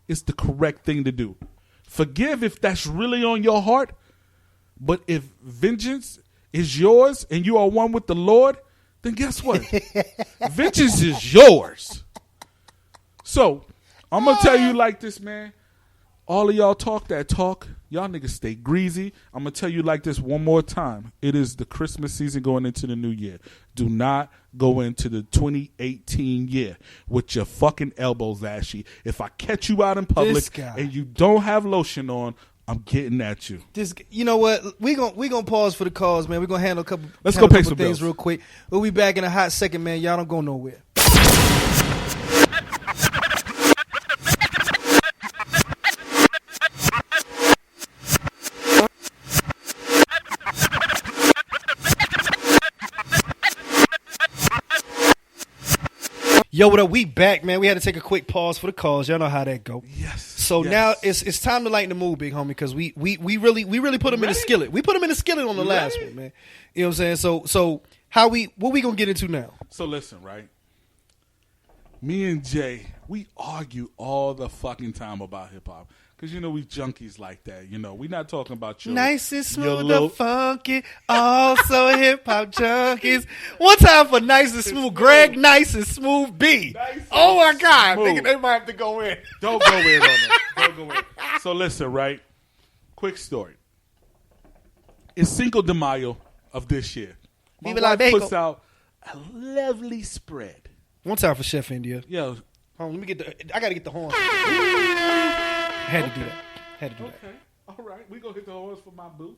it's the correct thing to do. Forgive if that's really on your heart, but if vengeance is yours and you are one with the Lord, then guess what? Vengeance is yours. So, I'm going to tell you like this, man. All of y'all talk that talk. Y'all niggas stay greasy. I'm going to tell you like this one more time. It is the Christmas season going into the new year. Do not go into the 2018 year with your fucking elbows ashy. If I catch you out in public and you don't have lotion on, I'm getting at you. You know what? We gonna pause for the calls, man. We're going to handle a couple things bills real quick. We'll be back in a hot second, man. Y'all don't go nowhere. Yo, what up? We back, man. We had to take a quick pause for the calls. Y'all know how that go. Yes. So now it's time to lighten the mood, big homie, because we really put them in the skillet. We put them in the skillet on the last one, man. You know what I'm saying? So what we gonna get into now? So listen, right? Me and Jay, we argue all the fucking time about hip hop. Because, you know, we junkies like that. You know, we not talking about your... Nice and smooth and funky, also hip-hop junkies. One time for Nice and Smooth, Greg Nice and Smooth B. Oh, my God. Nigga, they might have to go in. Don't go in on them. Don't go in. So, listen, right? Quick story. It's Cinco de Mayo of this year. My wife puts out a lovely spread. One time for Chef India. Yo. Hold on, I got to get the horn. Had to do that. Okay. All right. We going to hit the horns for my boo.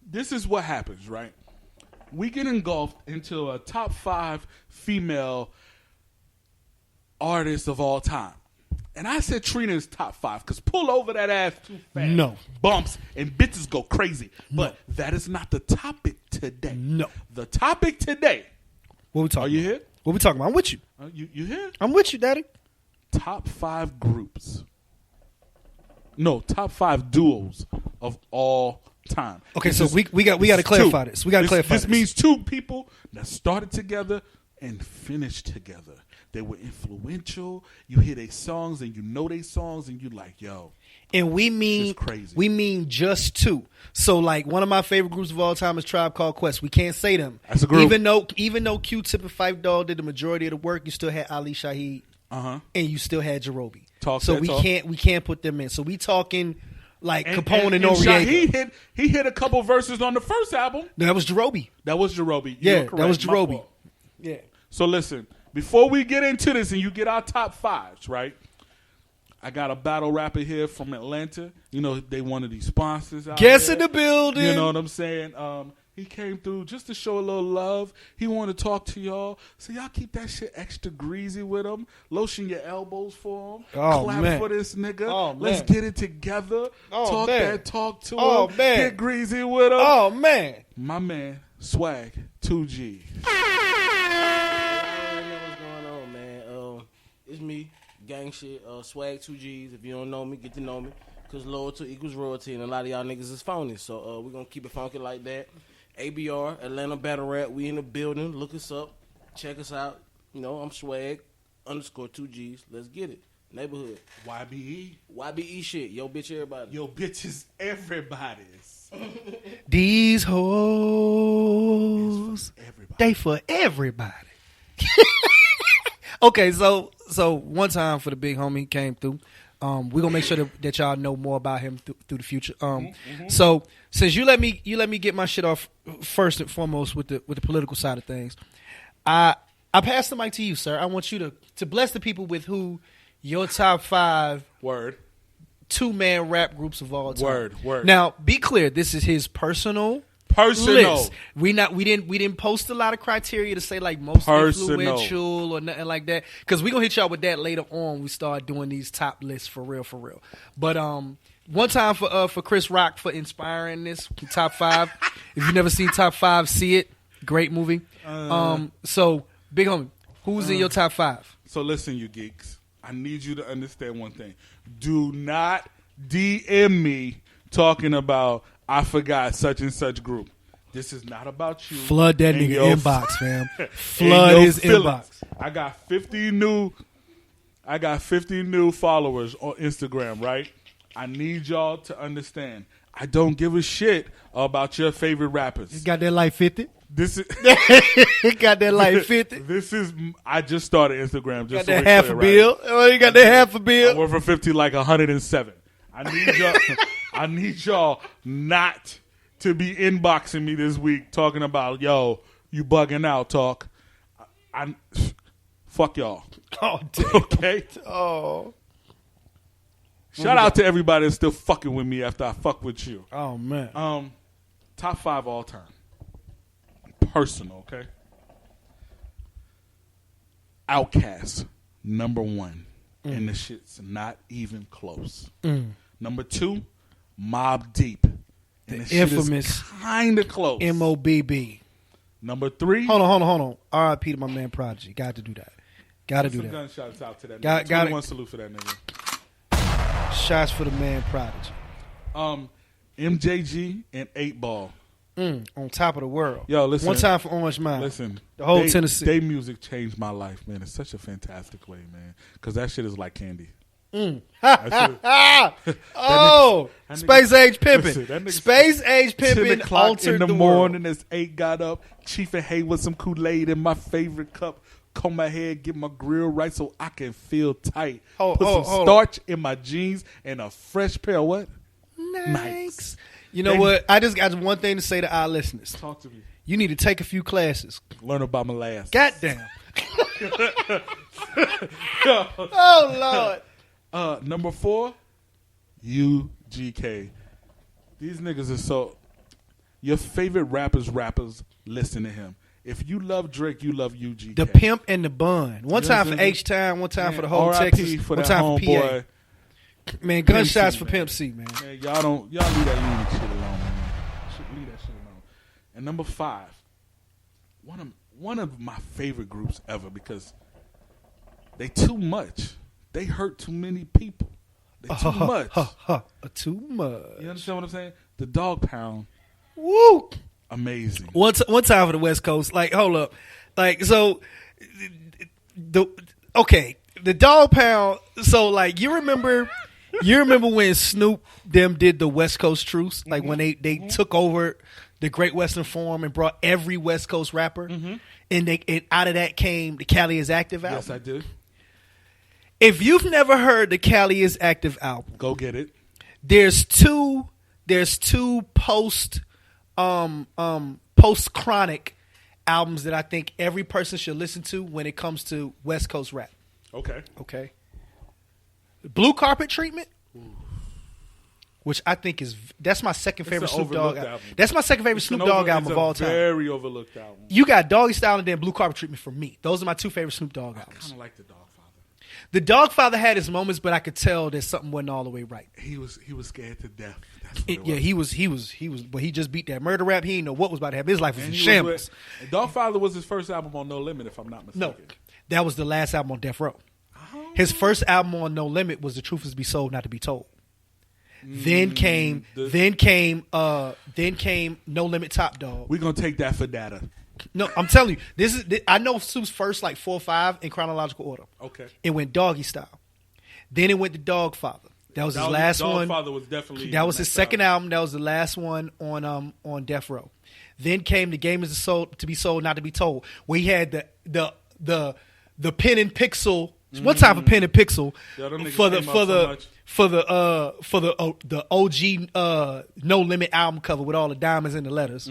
This is what happens, right? We get engulfed into a top 5 female artists of all time. And I said Trina is top 5 because pull over that ass too fast. No. Bumps and bitches go crazy. But that is not the topic today. No. The topic today. What we talking about? Are you here? What we talking about? I'm with you. You here? I'm with you, Daddy. Top 5 groups. No, top 5 duos of all time. Okay, so we got to clarify this. We got to clarify this. This means 2 people that started together and finished together. They were influential. You hear their songs and you know their songs and you like, yo. And we mean crazy. We mean just 2. So like one of my favorite groups of all time is Tribe Called Quest. We can't say them. That's a group. Even though Q-Tip and Phife Dawg did the majority of the work, you still had Ali Shaheed. And you still had Jerobi. We can't put them in. So we talking like Capone and Noriega. He hit a couple verses on the first album. That was Jerobi. That was Jerobi. Yeah, that was Jerobi. Yeah. So listen, before we get into this and you get our top 5s, right? I got a battle rapper here from Atlanta. You know, they one of these sponsors out Guess there. In the building. You know what I'm saying? He came through just to show a little love. He wanted to talk to y'all. So y'all keep that shit extra greasy with him. Lotion your elbows for him. Clap for this nigga. Oh, Let's get it together. Talk that talk to him. Man. Get greasy with him. Oh, man. My man, Swag, 2G. It's me, gang shit, Swag 2Gs. If you don't know me, get to know me. Because loyalty equals royalty, and a lot of y'all niggas is phony. So we're going to keep it funky like that. ABR, Atlanta Battle Rap, we in the building. Look us up. Check us out. You know, I'm Swag, _2Gs. Let's get it. Neighborhood. YBE shit. Yo, bitch, everybody. Yo, bitches, everybody's. These hoes, they for everybody. Okay, so one time for the big homie came through. We're gonna make sure that y'all know more about him through the future. So since you let me get my shit off first and foremost with the political side of things, I pass the mic to you, sir. I want you to bless the people with who your top 5 2-man rap groups of all time. Word. Now, be clear, this is his personal list. We didn't post a lot of criteria to say like most influential or nothing like that, because we're gonna hit y'all with that later on. We start doing these top lists for real. But one time for Chris Rock for inspiring this top 5. If you've never seen top 5, see it. Great movie. So big homie, who's in your top 5? So listen, you geeks, I need you to understand one thing. Do not DM me talking about I forgot such and such group. This is not about you. Flood that nigga inbox, fam. Flood his inbox. I got 50 new followers on Instagram, right? I need y'all to understand. I don't give a shit about your favorite rappers. You got that like 50? This is got that like 50. This is I just started Instagram. Just got that half a bill. Oh, you got that half a bill. I went from 50 like 107. I need y'all not to be inboxing me this week talking about, yo, you bugging out talk. Fuck y'all. Oh, damn. Okay? Oh. Shout out to everybody that's still fucking with me after I fuck with you. Oh, man. Top 5 all time. Personal, okay? Outkast, number 1. And the shit's not even close. Number 2, Mobb Deep. And the infamous kind of close. MOBB. Number 3. Hold on. R.I.P. to my man Prodigy. Got to do that. Got to do that. Gunshots out to that nigga. Got one salute for that nigga. Shots for the man Prodigy. MJG and 8 Ball. On top of the world. Yo, listen. One time for Orange Mound. Listen. The whole Tennessee. They music changed my life, man. It's such a fantastic way, man. Because that shit is like candy. Space age pimping. Space age pimping altered in the world. morning as 8 got up, Chief and Hay with some Kool-Aid in my favorite cup. Comb my hair, get my grill right so I can feel tight. Put some starch in my jeans and a fresh pair of what? Nikes. You know what? I just got one thing to say to our listeners. Talk to me. You need to take a few classes. Learn about my last. Goddamn. Oh, Lord. Number 4, UGK. These niggas are so... Your favorite rappers, listen to him. If you love Drake, you love UGK. The Pimp and the Bun. One time for H-Town, one time for the whole Texas, for one time for PA. Boy. Man, gunshots for Pimp C, man. Y'all leave that unique shit alone, man. Leave that shit alone. And number 5, one of my favorite groups ever because they too much. They hurt too many people. They too much. Too much. You understand what I'm saying? The Dog Pound. Woo! Amazing. One time for the West Coast. Like, hold up. Like, so, the Dog Pound. So, like, you remember when Snoop them did the West Coast Truce? Like, when they took over the Great Western Forum and brought every West Coast rapper, and out of that came the Cali is Active album. Yes, I do. If you've never heard the Cali is Active album, go get it. There's two post chronic albums that I think every person should listen to when it comes to West Coast rap. Okay. Blue Carpet Treatment, which I think that's my second favorite Snoop Dogg album. That's my second favorite Snoop Dogg album of all time. Very overlooked album. You got Doggy Style and then Blue Carpet Treatment for me. Those are my 2 favorite Snoop Dogg albums. I kind of like the Dogfather. The Dogfather had his moments, but I could tell that something wasn't all the way right. He was scared to death. He was. But he just beat that murder rap. He didn't know what was about to happen. His life was in shambles. Dogfather was his first album on No Limit, if I'm not mistaken. No, that was the last album on Death Row. Oh. His first album on No Limit was The Truth Is to Be Sold, Not to Be Told. Then came No Limit Top Dog. We're gonna take that for data. No, I'm telling you, I know Soup's first like 4 or 5 in chronological order. Okay. It went Doggy Style. Then it went to Dogfather. That was his last one. Dogfather was definitely. That was his second album. That was the last one on Death Row. Then came The Game Is to Be Sold, Not to Be Told, where he had the pen and pixel. One time for pen and pixel for the OG No Limit album cover with all the diamonds and the letters.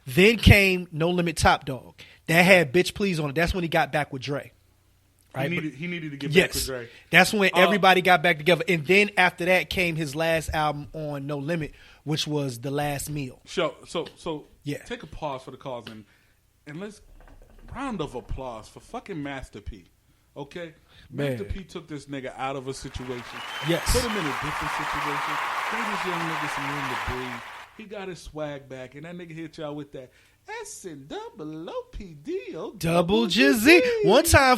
Then came No Limit Top Dog. That had Bitch Please on it. That's when he got back with Dre. Right? He needed to get back with Dre. That's when everybody got back together. And then after that came his last album on No Limit, which was The Last Meal. So take a pause for the cause and let's round of applause for fucking Master P. Okay? Man. Master P took this nigga out of a situation. Yes. Put him in a different situation. Gave this young nigga some room to breathe. He got his swag back, and that nigga hit y'all with that S&OPD Double Jizzy. One time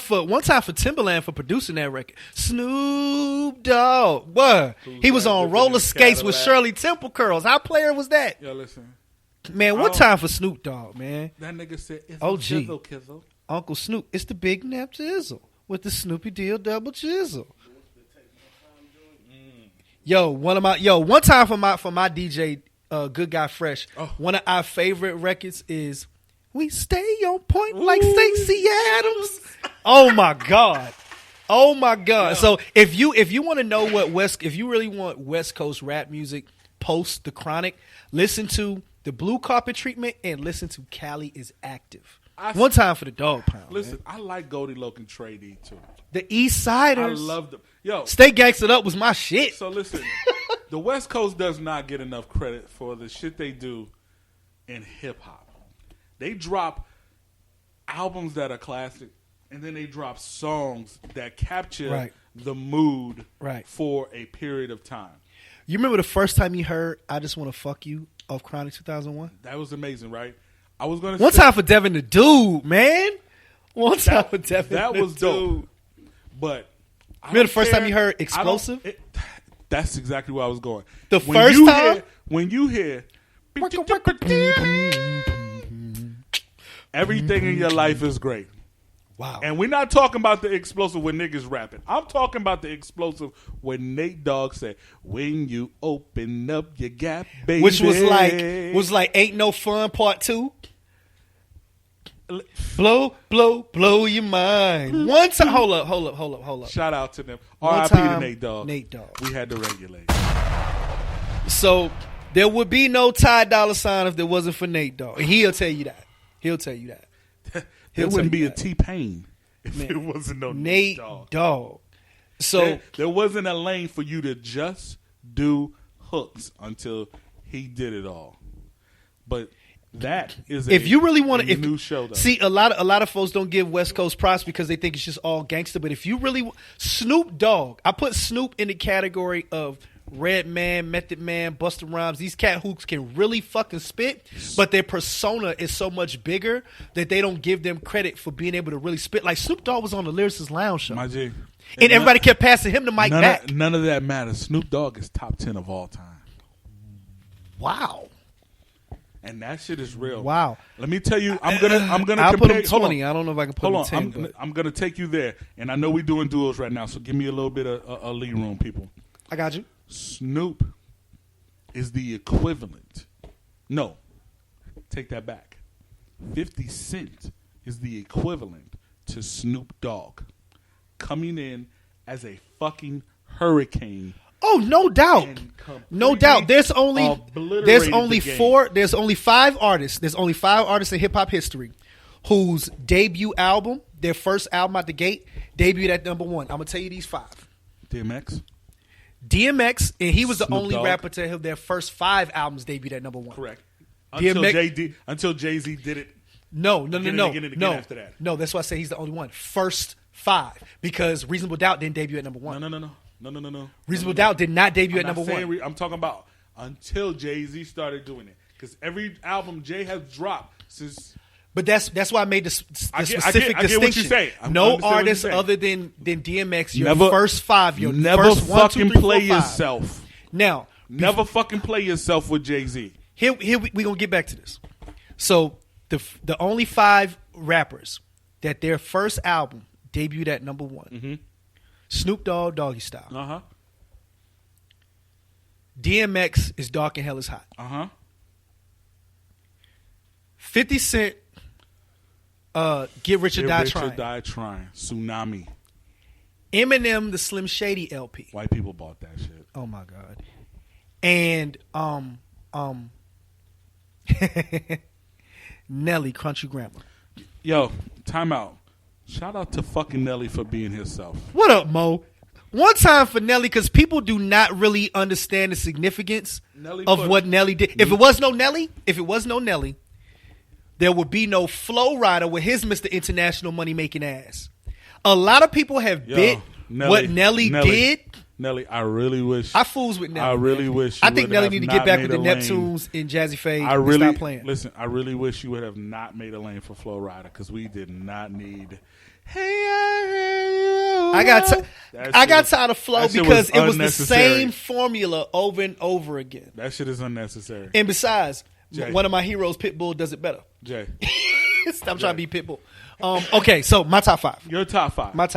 for Timberland for producing that record. Snoop Dogg. What? He was on roller skates with Shirley Temple Curls. How player was that? Yo, listen. Man, one time for Snoop Dogg, man. That nigga said, it's OG. Kizzle. Uncle Snoop. It's the Big Nap Jizzle with the Snoopy Deal Double Jizzle. One time for my DJ, Good Guy Fresh. Oh. One of our favorite records is "We Stay on Point" like Stacey Adams. Oh my god. Yeah. So if you want to know if you really want West Coast rap music post the Chronic, listen to the Blue Carpet Treatment and listen to Cali is Active. One time for the Dog Pound. Listen, man. I like Goldie Loke and Trey D too. The East Siders. I love them. Yo, Stay Gangsta Up was my shit. So listen, the West Coast does not get enough credit for the shit they do in hip hop. They drop albums that are classic, and then they drop songs that capture the mood for a period of time. You remember the first time you heard "I Just Want to Fuck You" of Chronic 2001? That was amazing, right? I was going to One time for Devin the Dude, man. One time for Devin that the was Dude. Dope. But remember the first time you heard "Explosive"? That's exactly where I was going. The first time? When you hear everything in your life is great. Wow. And we're not talking about the explosive when niggas rapping. I'm talking about the explosive when Nate Dogg said, "When you open up your gap, baby." Which was like Ain't No Fun Part 2. Blow your mind. One time. Hold up. Shout out to them. R.I.P. to Nate Dogg. We had to regulate. So there would be no Ty Dolla $ign if there wasn't for Nate Dogg. And he'll tell you that. There wouldn't be a T-Pain if it wasn't no Nate Dogg. So there wasn't a lane for you to just do hooks until he did it all. But that is if you really want to new show. Though. See, a lot of folks don't give West Coast props because they think it's just all gangster. But if you really Snoop Dogg, I put Snoop in the category of Redman, Method Man, Busta Rhymes. These cat hooks can really fucking spit, but their persona is so much bigger that they don't give them credit for being able to really spit. Like Snoop Dogg was on the Lyricist Lounge show, my G. And everybody kept passing him the mic back. None of that matters. Snoop Dogg is top 10 of all time. Wow. And that shit is real. Wow. Let me tell you, I'm gonna I'll compare, put him 20. I don't know if I can put him 10. I'm gonna take you there, and I know we're doing duos right now, so give me a little bit of lead room, people. I got you. Snoop is the equivalent. No, take that back. 50 Cent is the equivalent to Snoop Dogg, coming in as a fucking hurricane. Oh, no doubt. No doubt. There's only 5 artists. There's only 5 artists in hip hop history whose debut album, their first album out the gate, debuted at number 1. I'm gonna tell you these 5. DMX, and he was the Snoop only Dogg. rapper to have their first 5 albums debuted at number 1. Correct. DMX, Until Jay-Z did it. No. Again after that. No, that's why I say he's the only one. First 5, because Reasonable Doubt didn't debut at number 1. No. Reasonable Doubt did not debut at number 1. I'm talking about until Jay-Z started doing it, because every album Jay has dropped since. But that's why I made the specific distinction. I get what you're saying. No artist other than DMX. Your first 5. Your never first 1, fucking 2, 3, 4, play 5. yourself. Now, never fucking play yourself with Jay-Z. Here we gonna get back to this. So the only 5 rappers that their first album debuted at number 1. Mm-hmm. Snoop Dogg, Doggy Style. Uh-huh. DMX is Dark and Hell is Hot. Uh-huh. 50 Cent, Get Rich or Die Trying. Tsunami. Eminem, the Slim Shady LP. White people bought that shit. Oh my God. And Nelly, Crunchy Grammar. Yo, time out. Shout out to fucking Nelly for being himself. What up, Mo? One time for Nelly, because people do not really understand the significance of what Nelly did. If it was no Nelly, there would be no Flow Rider with his Mr. International money making ass. A lot of people have bit what Nelly did. Nelly, I really wish. I fools with Nelly. I really wish. I think Nelly need to get back with the Neptunes and Jazzy Fade and stop playing. Listen, I really wish you would have not made a lane for Flow Rider, because we did not need. Hey, I got tired of Flow because it was the same formula over and over again. That shit is unnecessary. And besides, Jay. One of my heroes, Pitbull, does it better. Jay. Stop trying to be Pitbull. Okay, so my top 5. Your top 5. My top